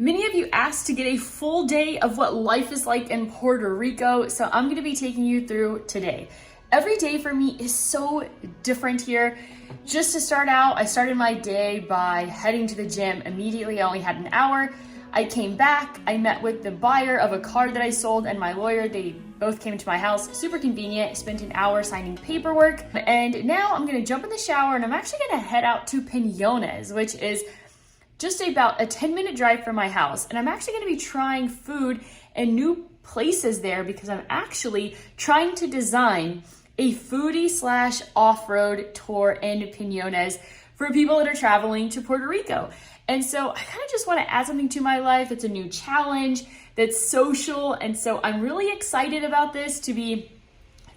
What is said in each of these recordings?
Many of you asked to get a full day of what life is like in Puerto Rico, so I'm going to be taking you through today. Every day for me is so different here. Just to start out, I started my day by heading to the gym. Immediately, I only had an hour. I came back, I met with the buyer of a car that I sold and my lawyer. They both came to my house, super convenient, spent an hour signing paperwork. And now I'm gonna jump in the shower and I'm actually gonna head out to Piñones, which is just about a 10-minute drive from my house. And I'm actually gonna be trying food and new places there because I'm actually trying to design a foodie / off-road tour in Piñones for people that are traveling to Puerto Rico. And so I kind of just want to add something to my life. It's a new challenge that's social. And so I'm really excited about this, to be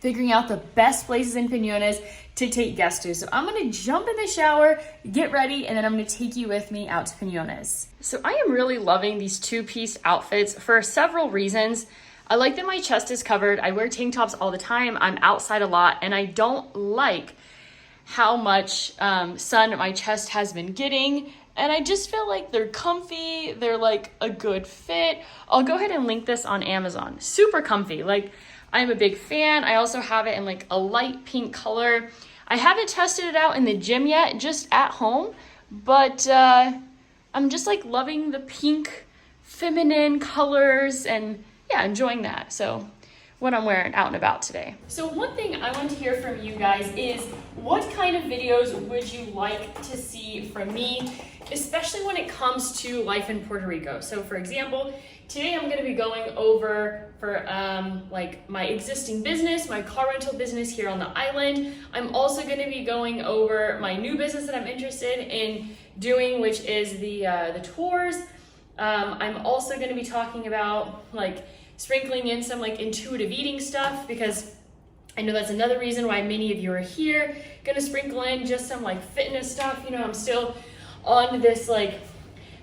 figuring out the best places in Piñones to take guests to. So I'm going to jump in the shower, get ready, and then I'm going to take you with me out to Piñones. So I am really loving these two-piece outfits for several reasons. I like that my chest is covered. I wear tank tops all the time. I'm outside a lot, and I don't like how much sun my chest has been getting. And I just feel like they're comfy. They're like a good fit. I'll go ahead and link this on Amazon. Super comfy. Like, I'm a big fan. I also have it in like a light pink color. I haven't tested it out in the gym yet, just at home. But I'm just like loving the pink feminine colors and yeah, enjoying that. So what I'm wearing out and about today. So one thing I want to hear from you guys is, what kind of videos would you like to see from me, especially when it comes to life in Puerto Rico? So for example, today I'm going to be going over for like my existing business, my car rental business here on the island. I'm also going to be going over my new business that I'm interested in doing, which is the tours. I'm also going to be talking about like sprinkling in some like intuitive eating stuff, because I know that's another reason why many of you are here. Gonna sprinkle in just some like fitness stuff. You know, I'm still on this like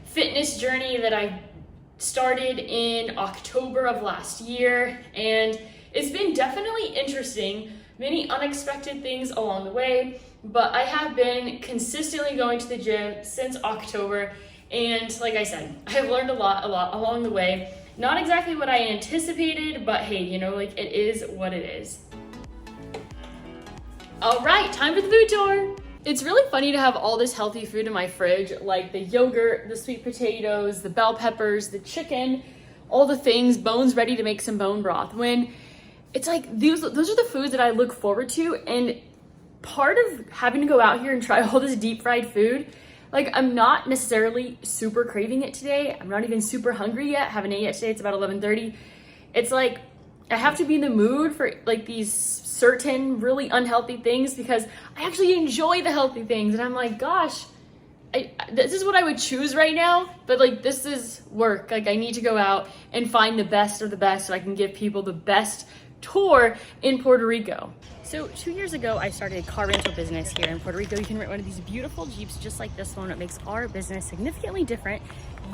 fitness journey that I started in October of last year, and it's been definitely interesting. Many unexpected things along the way, but I have been consistently going to the gym since October, and like I said, I have learned a lot along the way. Not exactly what I anticipated, but hey, you know, like it is what it is. All right, time for the food tour. It's really funny to have all this healthy food in my fridge, like the yogurt, the sweet potatoes, the bell peppers, the chicken, all the things, bones ready to make some bone broth. When it's like, those are the foods that I look forward to. And part of having to go out here and try all this deep fried food, like I'm not necessarily super craving it today. I'm not even super hungry yet. Haven't ate yet today. It's about 11:30. It's like I have to be in the mood for like these certain really unhealthy things because I actually enjoy the healthy things. And I'm like, gosh, this is what I would choose right now. But like, this is work. Like I need to go out and find the best of the best so I can give people the best tour in Puerto Rico. So 2 years ago, I started a car rental business here in Puerto Rico. You can rent one of these beautiful Jeeps just like this one. What makes our business significantly different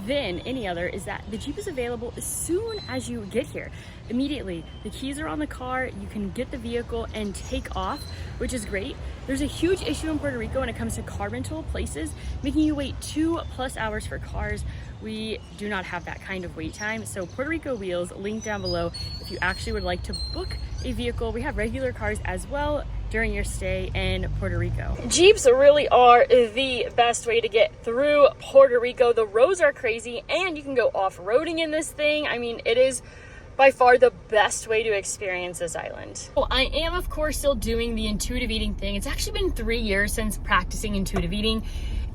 than any other is that the Jeep is available as soon as you get here. Immediately, the keys are on the car, you can get the vehicle and take off, which is great. There's a huge issue in Puerto Rico when it comes to car rental places, making you wait 2+ hours for cars. We do not have that kind of wait time. So Puerto Rico Wheels, link down below if you actually would like to book a vehicle. We have regular cars as well during your stay in Puerto Rico. Jeeps really are the best way to get through Puerto Rico. The roads are crazy and you can go off-roading in this thing. I mean, it is by far the best way to experience this island. Well, I am of course still doing the intuitive eating thing. It's actually been 3 years since practicing intuitive eating.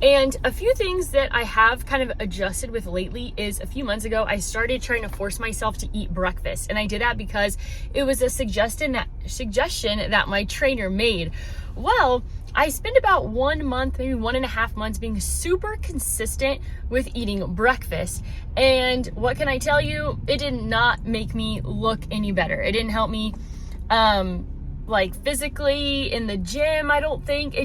And a few things that I have kind of adjusted with lately is a few months ago, I started trying to force myself to eat breakfast. And I did that because it was a suggestion that my trainer made. Well, I spent about 1 month, maybe 1.5 months being super consistent with eating breakfast. And what can I tell you? It did not make me look any better. It didn't help me like physically in the gym, I don't think.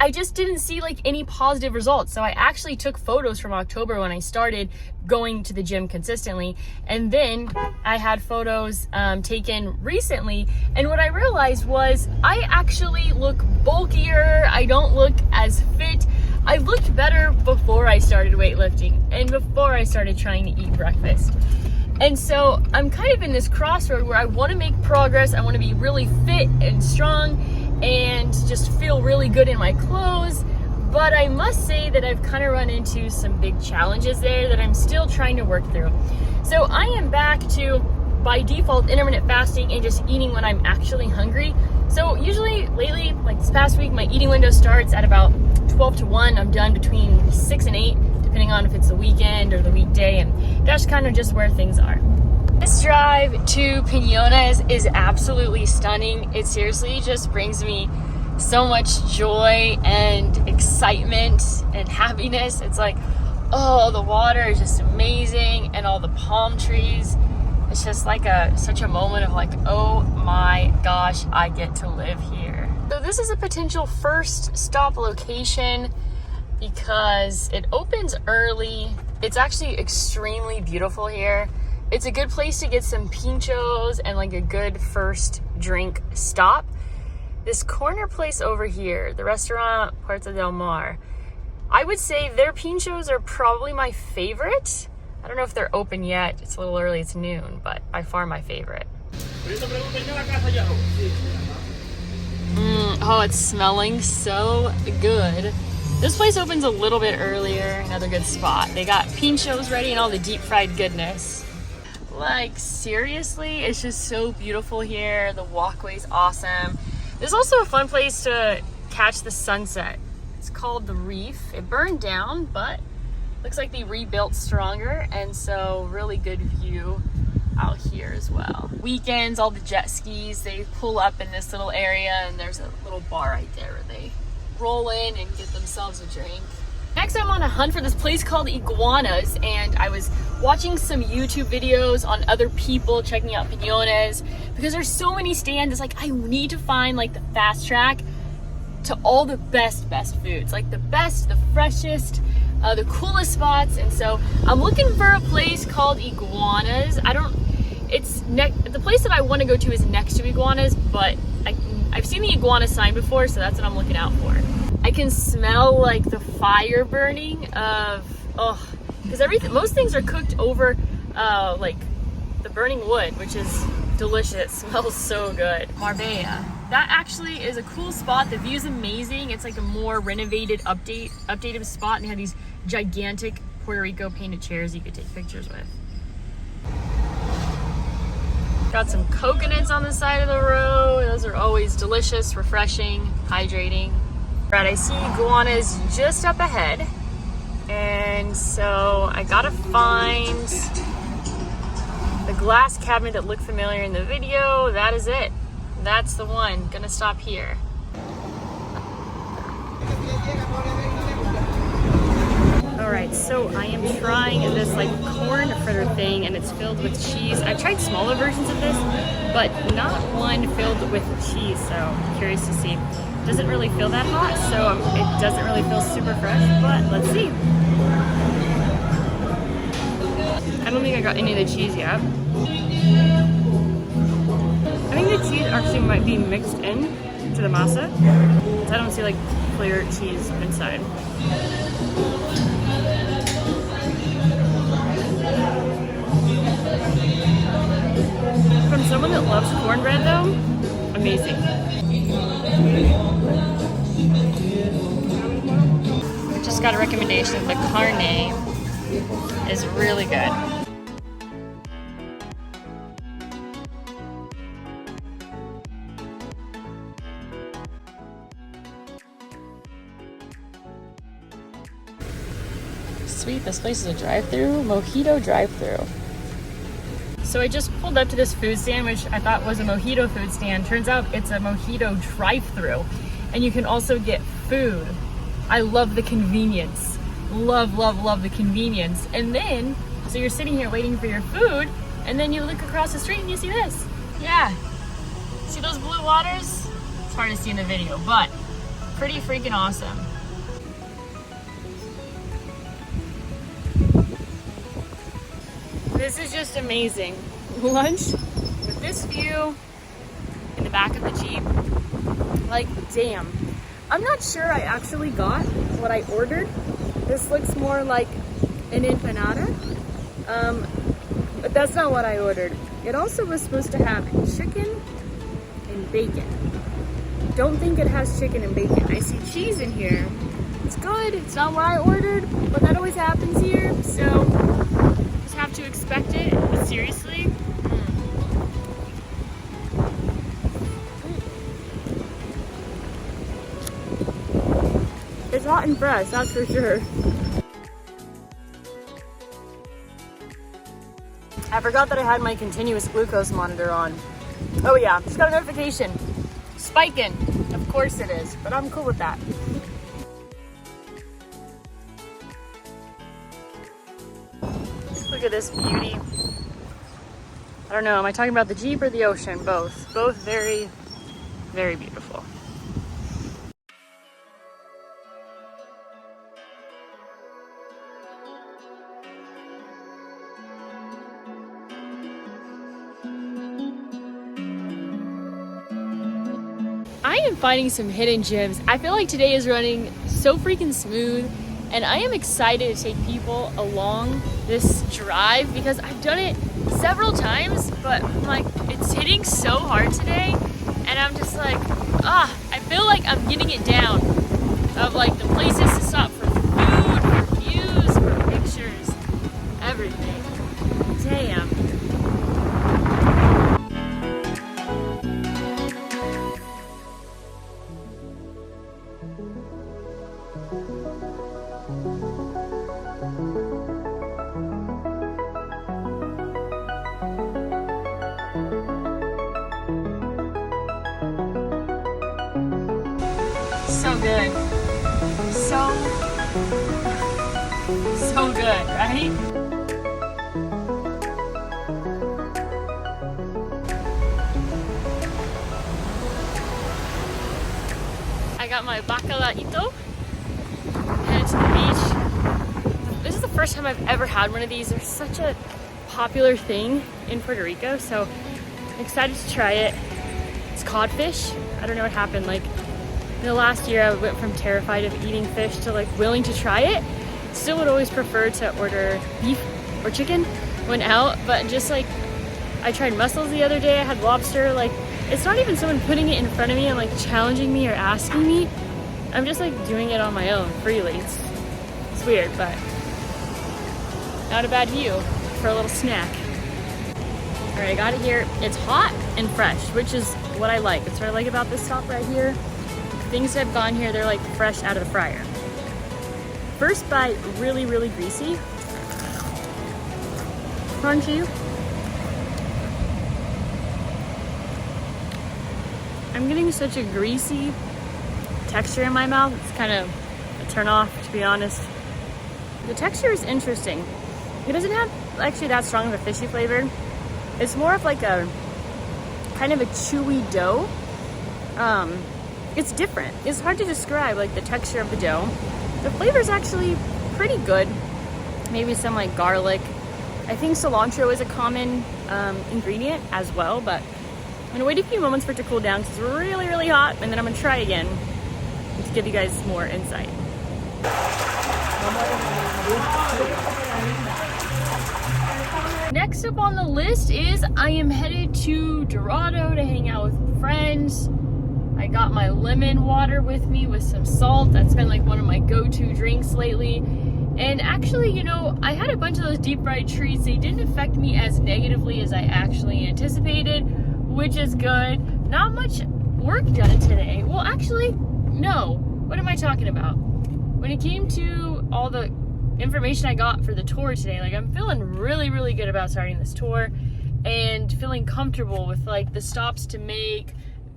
I just didn't see like any positive results. So I actually took photos from October when I started going to the gym consistently. And then I had photos taken recently. And what I realized was I actually look bulkier. I don't look as fit. I looked better before I started weightlifting and before I started trying to eat breakfast. And so I'm kind of in this crossroad where I want to make progress. I want to be really fit and strong and just feel really good in my clothes. But I must say that I've kind of run into some big challenges there that I'm still trying to work through. So I am back to, by default, intermittent fasting and just eating when I'm actually hungry. So usually lately, like this past week, my eating window starts at about 12 to 1. I'm done between 6 and 8, depending on if it's the weekend or the weekday, and that's kind of just where things are. This drive to Piñones is absolutely stunning. It seriously just brings me so much joy and excitement and happiness. It's like, oh, the water is just amazing, and all the palm trees. It's just like such a moment of like, oh my gosh, I get to live here. So this is a potential first stop location because it opens early. It's actually extremely beautiful here. It's a good place to get some pinchos and like a good first drink stop. This corner place over here, the restaurant Puerto del Mar, I would say their pinchos are probably my favorite. I don't know if they're open yet. It's a little early, it's noon, but by far my favorite. Oh, it's smelling so good. This place opens a little bit earlier, another good spot. They got pinchos ready and all the deep fried goodness. Like seriously, it's just so beautiful here. The walkway's awesome. There's also a fun place to catch the sunset. It's called the Reef. It burned down, but looks like they rebuilt stronger, and so really good view out here as well. Weekends, all the jet skis, they pull up in this little area, and there's a little bar right there where they roll in and get themselves a drink. Next, I'm on a hunt for this place called Iguanas, and I was watching some YouTube videos on other people checking out Piñones because there's so many stands. It's like I need to find like the fast track to all the best foods, like the best, the freshest, the coolest spots. And so I'm looking for a place called Iguanas. The place that I want to go to is next to Iguanas, but I've seen the iguana sign before, so that's what I'm looking out for. I can smell like the fire burning because most things are cooked over like the burning wood, which is delicious. It smells so good. MARIAH. That actually is a cool spot. The view's amazing. It's like a more renovated, updated spot, and they have these gigantic Puerto Rico painted chairs you could take pictures with. Got some coconuts on the side of the road. Those are always delicious, refreshing, hydrating. Right, I see iguanas just up ahead, and so I gotta find the glass cabinet that looked familiar in the video. That is it. That's the one. Gonna stop here. Alright, so I am trying this like corn fritter thing, and it's filled with cheese. I've tried smaller versions of this, but not one filled with cheese, so I'm curious to see. It doesn't really feel that hot, so it doesn't really feel super fresh, but let's see. I don't think I got any of the cheese yet. I think the cheese actually might be mixed in to the masa. I don't see like clear cheese inside. From someone that loves cornbread though, amazing. I just got a recommendation. The carne is really good. Sweet, this place is a drive-through, mojito drive-through. So I just pulled up to this food stand, which I thought was a mojito food stand. Turns out it's a mojito drive-through, and you can also get food. I love the convenience. Love, love, love the convenience. And then, so you're sitting here waiting for your food, and then you look across the street and you see this. Yeah. See those blue waters? It's hard to see in the video, but pretty freaking awesome. This is just amazing. Lunch with this view in the back of the Jeep. Like, damn. I'm not sure I actually got what I ordered. This looks more like an empanada, but that's not what I ordered. It also was supposed to have chicken and bacon. Don't think it has chicken and bacon. I see cheese in here. It's good. It's not what I ordered, but that always happens here, so just have to expect it. But seriously, it's hot and fresh, that's for sure. I forgot that I had my continuous glucose monitor on. Oh yeah, just got a notification. Spiking. Of course it is, but I'm cool with that. Look at this beauty. I don't know, am I talking about the Jeep or the ocean? Both. Both very, very beautiful. I am finding some hidden gems. I feel like today is running so freaking smooth, and I am excited to take people along this drive because I've done it several times, but I'm like, it's hitting so hard today, and I'm just like, I feel like I'm getting it down of like the places to stop for food, for views, for pictures, everything. Damn. So good. So good, right? I got my bacalaito, headed to the beach. This is the first time I've ever had one of these. They're such a popular thing in Puerto Rico, so I'm excited to try it. It's codfish. I don't know what happened. Like, in the last year, I went from terrified of eating fish to like willing to try it. Still would always prefer to order beef or chicken when out, but just like, I tried mussels the other day, I had lobster. Like, it's not even someone putting it in front of me and like challenging me or asking me. I'm just like doing it on my own, freely. It's weird, but not a bad view for a little snack. All right, I got it here. It's hot and fresh, which is what I like. That's what I like about this stop right here. Things that have gone here, they're like fresh out of the fryer. First bite, really, really greasy. Crunchy. I'm getting such a greasy texture in my mouth. It's kind of a turn off, to be honest. The texture is interesting. It doesn't have actually that strong of a fishy flavor. It's more of like a kind of a chewy dough. It's different. It's hard to describe like the texture of the dough. The flavor is actually pretty good. Maybe some like garlic. I think cilantro is a common ingredient as well, but I'm gonna wait a few moments for it to cool down because it's really, really hot, and then I'm gonna try again to give you guys more insight. Next up on the list is I am headed to Dorado to hang out with friends. I got my lemon water with me with some salt. That's been like one of my go-to drinks lately. And actually, you know, I had a bunch of those deep fried treats. They didn't affect me as negatively as I actually anticipated, which is good. Not much work done today. Well, actually, no. What am I talking about? When it came to all the information I got for the tour today, like I'm feeling really, really good about starting this tour and feeling comfortable with like the stops to make,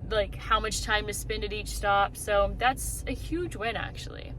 like how much time to spend at each stop. So that's a huge win actually.